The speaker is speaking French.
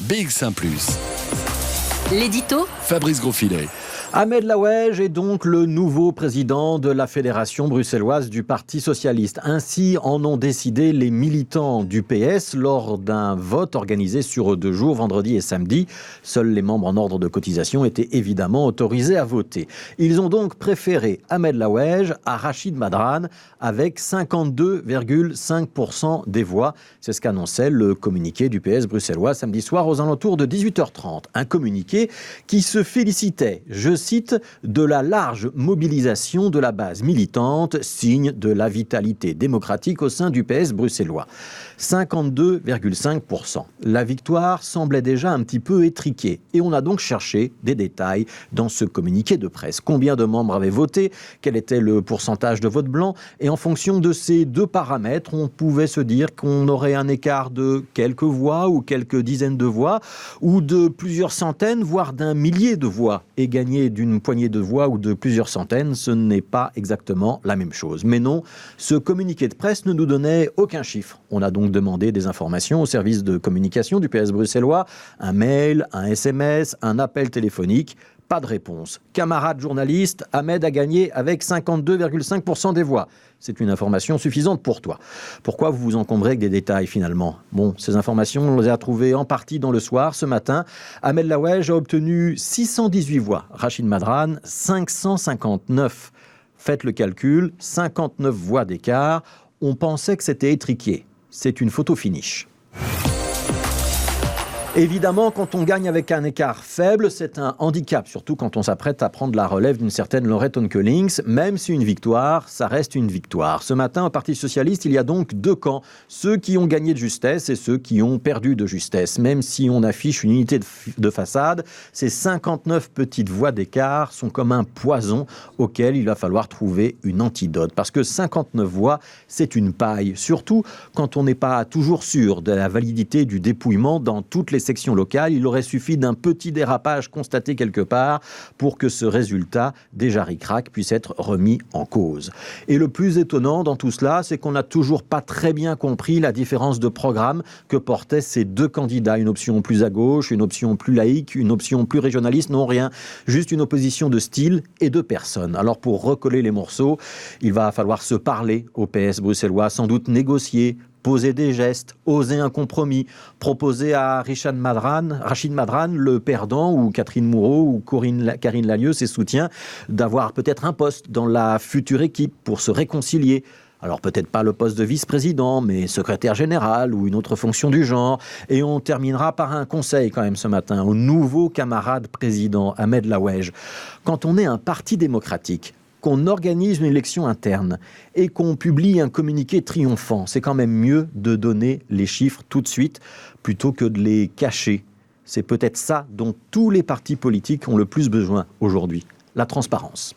BX1 +. L'édito Fabrice Grosfilet. Ahmed Laouedj est donc le nouveau président de la Fédération bruxelloise du Parti socialiste. Ainsi en ont décidé les militants du PS lors d'un vote organisé sur 2 jours, vendredi et samedi. Seuls les membres en ordre de cotisation étaient évidemment autorisés à voter. Ils ont donc préféré Ahmed Laouedj à Rachid Madran avec 52,5% des voix. C'est ce qu'annonçait le communiqué du PS bruxellois samedi soir aux alentours de 18h30. Un communiqué qui se félicitait, je cite, de la large mobilisation de la base militante, signe de la vitalité démocratique au sein du PS bruxellois. 52,5%. La victoire semblait déjà un petit peu étriquée et on a donc cherché des détails dans ce communiqué de presse. Combien de membres avaient voté? Quel était le pourcentage de vote blanc? Et en fonction de ces 2 paramètres, on pouvait se dire qu'on aurait un écart de quelques voix ou quelques dizaines de voix ou de plusieurs centaines, voire d'un millier de voix. Et gagner d'une poignée de voix ou de plusieurs centaines, ce n'est pas exactement la même chose. Mais non, ce communiqué de presse ne nous donnait aucun chiffre. On a donc demandé des informations au service de communication du PS bruxellois, un mail, un SMS, un appel téléphonique. Pas de réponse. Camarade journaliste, Ahmed a gagné avec 52,5% des voix. C'est une information suffisante pour toi. Pourquoi vous vous encombrez avec des détails finalement? Bon, ces informations, on les a trouvées en partie dans le soir. Ce matin, Ahmed Laouedj a obtenu 618 voix. Rachid Madran, 559. Faites le calcul, 59 voix d'écart. On pensait que c'était étriqué. C'est une photo finish. Évidemment, quand on gagne avec un écart faible, c'est un handicap, surtout quand on s'apprête à prendre la relève d'une certaine Laurette Onkelings. Même si une victoire, ça reste une victoire. Ce matin, au Parti socialiste, il y a donc 2 camps. Ceux qui ont gagné de justesse et ceux qui ont perdu de justesse. Même si on affiche une unité de façade, ces 59 petites voix d'écart sont comme un poison auquel il va falloir trouver une antidote. Parce que 59 voix, c'est une paille. Surtout quand on n'est pas toujours sûr de la validité du dépouillement dans toutes les sections locales. Il aurait suffi d'un petit dérapage constaté quelque part pour que ce résultat, déjà ric-rac, puisse être remis en cause. Et le plus étonnant dans tout cela, c'est qu'on n'a toujours pas très bien compris la différence de programme que portaient ces 2 candidats. Une option plus à gauche, une option plus laïque, une option plus régionaliste, non rien. Juste une opposition de style et de personnes. Alors pour recoller les morceaux, il va falloir se parler au PS bruxellois, sans doute négocier, poser des gestes, oser un compromis, proposer à Rachid Madran, le perdant, ou Catherine Moreau, ou Karine Lallieu, ses soutiens, d'avoir peut-être un poste dans la future équipe pour se réconcilier. Alors peut-être pas le poste de vice-président, mais secrétaire général ou une autre fonction du genre. Et on terminera par un conseil quand même ce matin au nouveau camarade président Ahmed Laouedj. Quand on est un parti démocratique, qu'on organise une élection interne et qu'on publie un communiqué triomphant, c'est quand même mieux de donner les chiffres tout de suite plutôt que de les cacher. C'est peut-être ça dont tous les partis politiques ont le plus besoin aujourd'hui, la transparence.